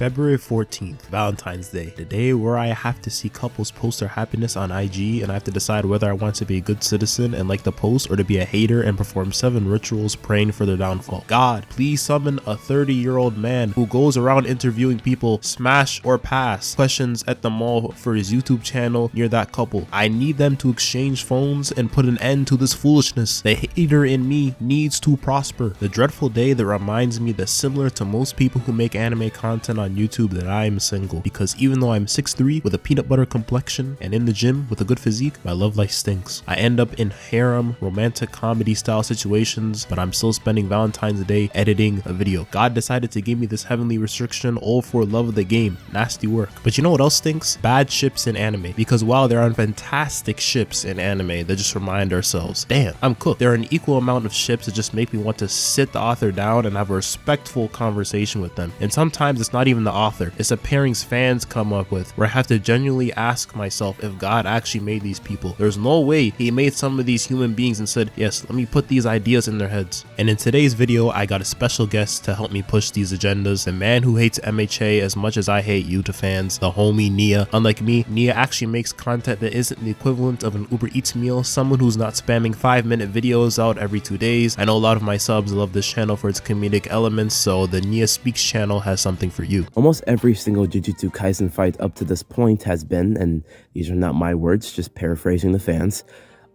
February 14th, Valentine's Day, the day where I have to see couples post their happiness on IG and I have to decide whether I want to be a good citizen and like the post or to be a hater and perform 7 rituals praying for their downfall. God, please summon a 30-year-old man who goes around interviewing people smash or pass questions at the mall for his YouTube channel near that couple. I need them to exchange phones and put an end to this foolishness. The hater in me needs to prosper. The dreadful day that reminds me that similar to most people who make anime content on YouTube that I am single, because even though I'm 6'3" with a peanut butter complexion and in the gym with a good physique, my love life stinks. I end up in harem, romantic comedy style situations, but I'm still spending Valentine's Day editing a video. God decided to give me this heavenly restriction all for love of the game. Nasty work. But you know what else stinks? Bad ships in anime. Because while there are fantastic ships in anime that just remind ourselves, damn, I'm cooked. There are an equal amount of ships that just make me want to sit the author down and have a respectful conversation with them. And sometimes it's not even the author, it's the pairings fans come up with, where I have to genuinely ask myself if God actually made these people. There's no way he made some of these human beings and said, yes, let me put these ideas in their heads. And in today's video, I got a special guest to help me push these agendas, the man who hates MHA as much as I hate Yuta fans, the homie Nia. Unlike me, Nia actually makes content that isn't the equivalent of an Uber Eats meal, someone who's not spamming 5-minute videos out every 2 days. I know a lot of my subs love this channel for its comedic elements, so the Nia Speaks channel has something for you. Almost every single Jujutsu Kaisen fight up to this point has been, and these are not my words, just paraphrasing the fans,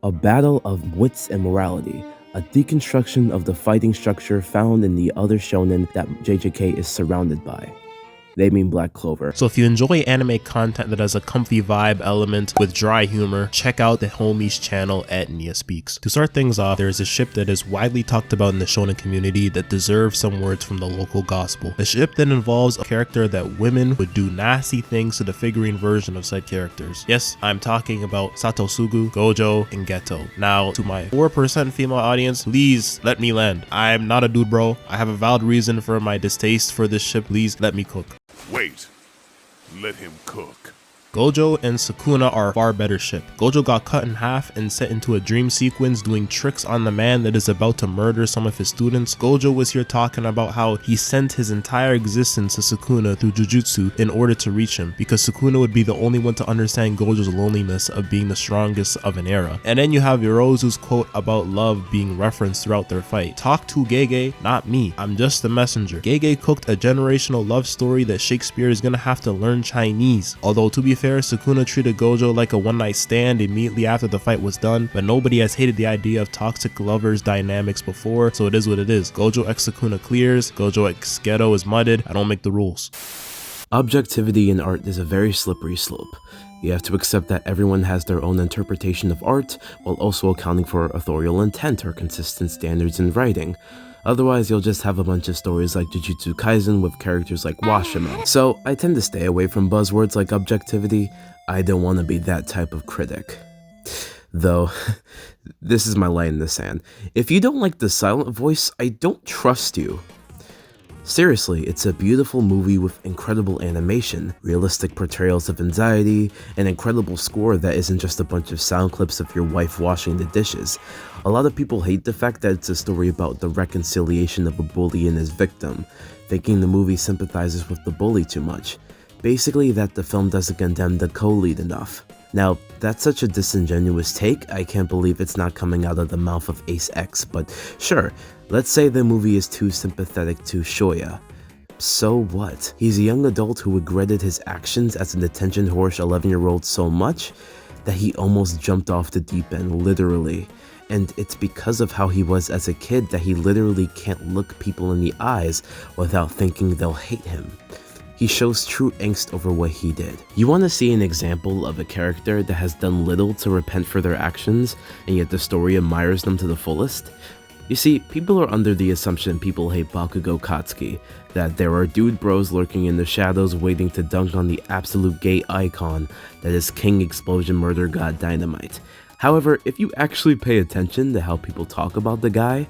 a battle of wits and morality, a deconstruction of the fighting structure found in the other shonen that JJK is surrounded by. They mean Black Clover. So if you enjoy anime content that has a comfy vibe element with dry humor, check out the homie's channel at Nia Speaks. To start things off, there is a ship that is widely talked about in the shonen community that deserves some words from the local gospel. A ship that involves a character that women would do nasty things to the figurine version of said characters. Yes, I'm talking about Satosugu, Gojo, and Geto. Now, to my 4% female audience, please let me land. I'm not a dude, bro. I have a valid reason for my distaste for this ship. Please let me cook. Wait, let him cook. Gojo and Sukuna are a far better ship. Gojo got cut in half and set into a dream sequence doing tricks on the man that is about to murder some of his students. Gojo was here talking about how he sent his entire existence to Sukuna through Jujutsu in order to reach him, because Sukuna would be the only one to understand Gojo's loneliness of being the strongest of an era. And then you have Yorozu's quote about love being referenced throughout their fight. Talk to Gege, not me. I'm just the messenger. Gege cooked a generational love story that Shakespeare is gonna have to learn Chinese. Although to be fair, Sukuna treated Gojo like a one-night stand immediately after the fight was done, but nobody has hated the idea of toxic lovers dynamics before, so it is what it is. Gojo x Sukuna clears, Gojo x Geto is mudded. I don't make the rules. Objectivity in art is a very slippery slope. You have to accept that everyone has their own interpretation of art, while also accounting for authorial intent or consistent standards in writing. Otherwise, you'll just have a bunch of stories like Jujutsu Kaisen with characters like Washerman. So, I tend to stay away from buzzwords like objectivity. I don't want to be that type of critic. Though, this is my line in the sand. If you don't like the silent voice, I don't trust you. Seriously, it's a beautiful movie with incredible animation, realistic portrayals of anxiety, an incredible score that isn't just a bunch of sound clips of your wife washing the dishes. A lot of people hate the fact that it's a story about the reconciliation of a bully and his victim, thinking the movie sympathizes with the bully too much. Basically that the film doesn't condemn the co-lead enough. Now, that's such a disingenuous take, I can't believe it's not coming out of the mouth of Ace X, but sure, let's say the movie is too sympathetic to Shoya. So what? He's a young adult who regretted his actions as an attention-whorish 11-year-old so much that he almost jumped off the deep end, literally. And it's because of how he was as a kid that he literally can't look people in the eyes without thinking they'll hate him. He shows true angst over what he did. You want to see an example of a character that has done little to repent for their actions, and yet the story admires them to the fullest? You see, people are under the assumption people hate Bakugo Katsuki, that there are dude bros lurking in the shadows waiting to dunk on the absolute gay icon that is King Explosion Murder God Dynamite. However, if you actually pay attention to how people talk about the guy,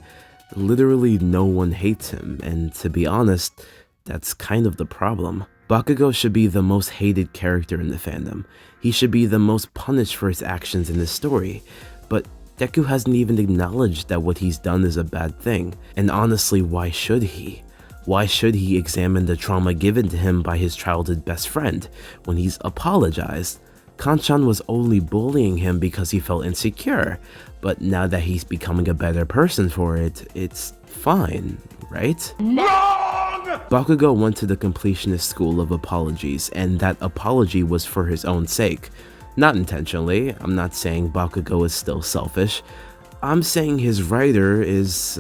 literally no one hates him, and to be honest, that's kind of the problem. Bakugo should be the most hated character in the fandom. He should be the most punished for his actions in the story, but Deku hasn't even acknowledged that what he's done is a bad thing, and honestly, why should he? Why should he examine the trauma given to him by his childhood best friend when he's apologized? Kanchan was only bullying him because he felt insecure, but now that he's becoming a better person for it, it's fine, right? Wrong! Bakugo went to the completionist school of apologies, and that apology was for his own sake. Not intentionally. I'm not saying Bakugo is still selfish. I'm saying his writer is,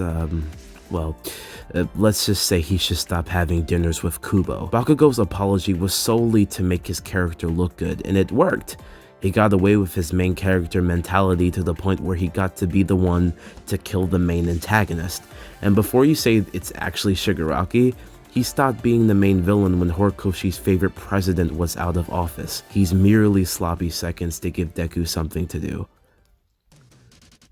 let's just say he should stop having dinners with Kubo. Bakugo's apology was solely to make his character look good, and it worked. He got away with his main character mentality to the point where he got to be the one to kill the main antagonist. And before you say it's actually Shigaraki, he stopped being the main villain when Horikoshi's favorite president was out of office. He's merely sloppy seconds to give Deku something to do.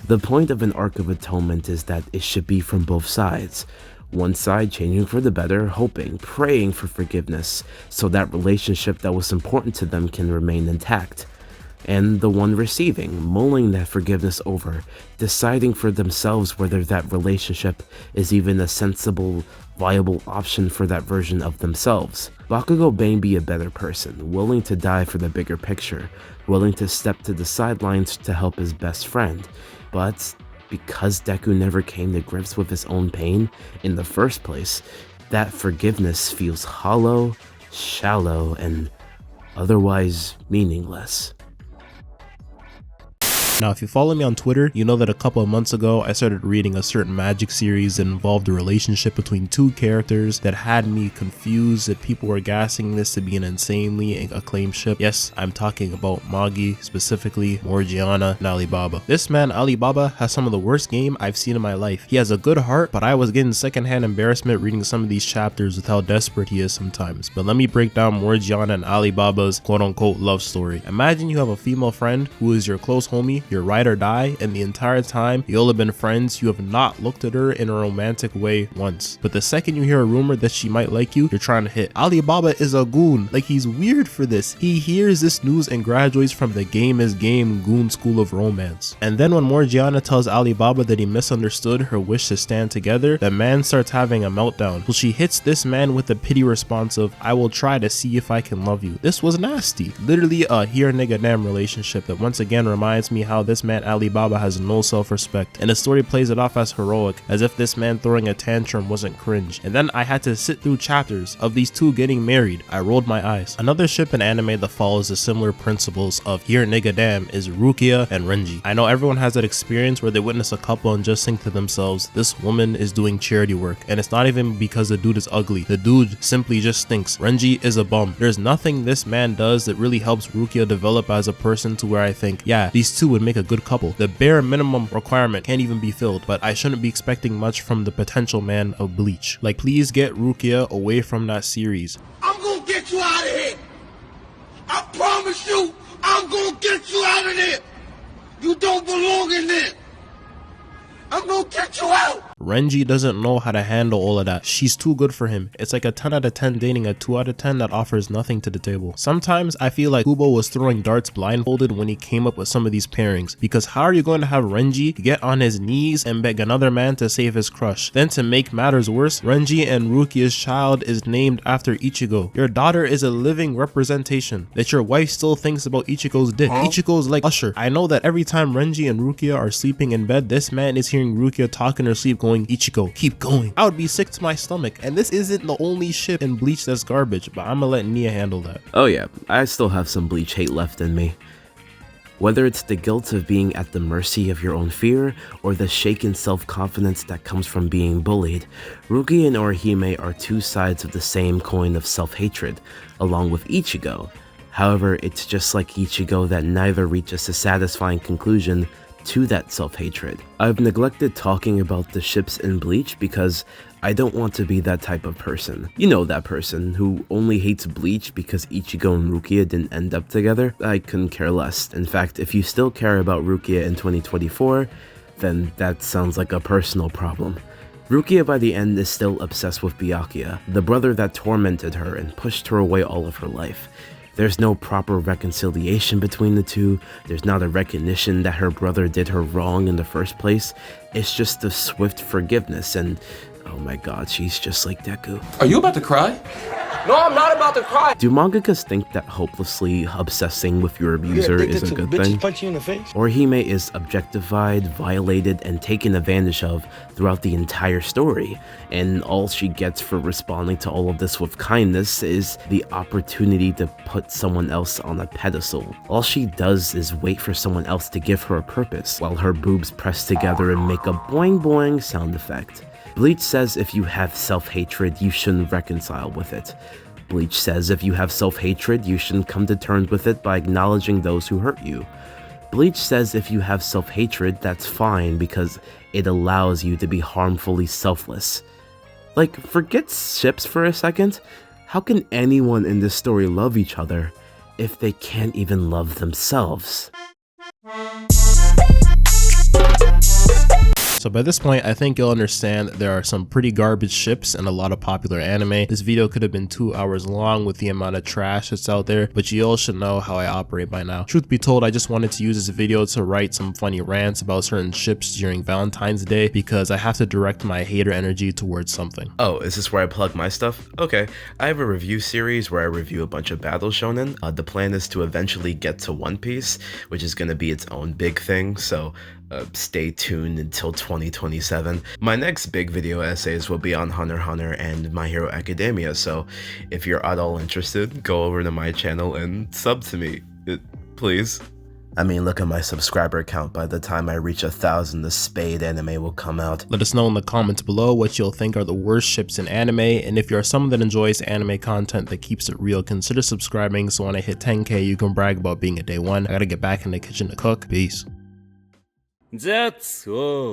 The point of an arc of atonement is that it should be from both sides. One side changing for the better, hoping, praying for forgiveness, so that relationship that was important to them can remain intact. And the one receiving, mulling that forgiveness over, deciding for themselves whether that relationship is even a sensible, viable option for that version of themselves. Bakugo may be a better person, willing to die for the bigger picture, willing to step to the sidelines to help his best friend, but because Deku never came to grips with his own pain in the first place, that forgiveness feels hollow, shallow, and otherwise meaningless. Now, if you follow me on Twitter, you know that a couple of months ago, I started reading a certain magic series that involved a relationship between two characters that had me confused, that people were gassing this to be an insanely acclaimed ship. Yes, I'm talking about Magi, specifically Morgiana and Alibaba. This man, Alibaba, has some of the worst game I've seen in my life. He has a good heart, but I was getting secondhand embarrassment reading some of these chapters with how desperate he is sometimes. But let me break down Morgiana and Alibaba's quote-unquote love story. Imagine you have a female friend who is your close homie, your ride or die, and the entire time you'll have been friends, you have not looked at her in a romantic way once. But the second you hear a rumor that she might like you, you're trying to hit. Alibaba is a goon. Like, he's weird for this. He hears this news and graduates from the game is game goon school of romance. And then when Morgiana tells Alibaba that he misunderstood her wish to stand together, the man starts having a meltdown. So she hits this man with the pity response of, I will try to see if I can love you. This was nasty. Literally a here nigga damn relationship that once again reminds me how this man Alibaba has no self-respect, and the story plays it off as heroic, as if this man throwing a tantrum wasn't cringe. And then I had to sit through chapters of these two getting married. I rolled my eyes. Another ship in anime that follows the similar principles of here nigga damn is Rukia and Renji. I know everyone has that experience where they witness a couple and just think to themselves, this woman is doing charity work, and it's not even because the dude is ugly. The dude simply just stinks. Renji is a bum. There's nothing this man does that really helps Rukia develop as a person to where I think, yeah, these two would make a good couple. The bare minimum requirement can't even be filled, but I shouldn't be expecting much from the potential man of Bleach. Like, please get Rukia away from that series. I'm gonna get you out of here. I promise you, I'm gonna get you out of there. You don't belong in there. I'm gonna get you out. Renji doesn't know how to handle all of that. She's too good for him. It's like a 10 out of 10 dating a 2 out of 10 that offers nothing to the table. Sometimes I feel like Kubo was throwing darts blindfolded when he came up with some of these pairings, because how are you going to have Renji get on his knees and beg another man to save his crush? Then to make matters worse, Renji and Rukia's child is named after Ichigo. Your daughter is a living representation that your wife still thinks about Ichigo's dick. Ichigo's like Usher. I know that every time Renji and Rukia are sleeping in bed, this man is hearing Rukia talk in her sleep going, Ichigo, keep going. I would be sick to my stomach, and this isn't the only ship in Bleach that's garbage, but I'm gonna let Nia handle that. Oh yeah, I still have some Bleach hate left in me. Whether it's the guilt of being at the mercy of your own fear, or the shaken self-confidence that comes from being bullied, Rukia and Orihime are two sides of the same coin of self-hatred, along with Ichigo. However, it's just like Ichigo that neither reaches a satisfying conclusion to that self-hatred. I've neglected talking about the ships in Bleach because I don't want to be that type of person. You know, that person who only hates Bleach because Ichigo and Rukia didn't end up together? I couldn't care less. In fact, if you still care about Rukia in 2024, then that sounds like a personal problem. Rukia by the end is still obsessed with Byakuya, the brother that tormented her and pushed her away all of her life. There's no proper reconciliation between the two. There's not a recognition that her brother did her wrong in the first place. It's just a swift forgiveness, and Oh my god, she's just like Deku. Are you about to cry? No, I'm not about to cry. Do mangakas think that hopelessly obsessing with your abuser is a good thing? Punch you in the face? Orihime is objectified, violated, and taken advantage of throughout the entire story, and all she gets for responding to all of this with kindness is the opportunity to put someone else on a pedestal. All she does is wait for someone else to give her a purpose, while her boobs press together and make a boing boing sound effect. Bleach says if you have self-hatred, you shouldn't reconcile with it. Bleach says if you have self-hatred, you shouldn't come to terms with it by acknowledging those who hurt you. Bleach says if you have self-hatred, that's fine because it allows you to be harmfully selfless. Like, forget ships for a second. How can anyone in this story love each other if they can't even love themselves? So by this point, I think you'll understand that there are some pretty garbage ships and a lot of popular anime. This video could have been 2 hours long with the amount of trash that's out there, but you all should know how I operate by now. Truth be told, I just wanted to use this video to write some funny rants about certain ships during Valentine's Day because I have to direct my hater energy towards something. Oh, is this where I plug my stuff? Okay, I have a review series where I review a bunch of battle shonen. The plan is to eventually get to One Piece, which is going to be its own big thing, so stay tuned until 2027. My next big video essays will be on Hunter x Hunter and My Hero Academia, so if you're at all interested, go over to my channel and sub to me, please. I mean, look at my subscriber count. By the time I reach 1,000, the Spade anime will come out. Let us know in the comments below what you'll think are the worst ships in anime, and if you're someone that enjoys anime content that keeps it real, consider subscribing so when I hit 10k you can brag about being a day one. I gotta get back in the kitchen to cook. Peace. That's all.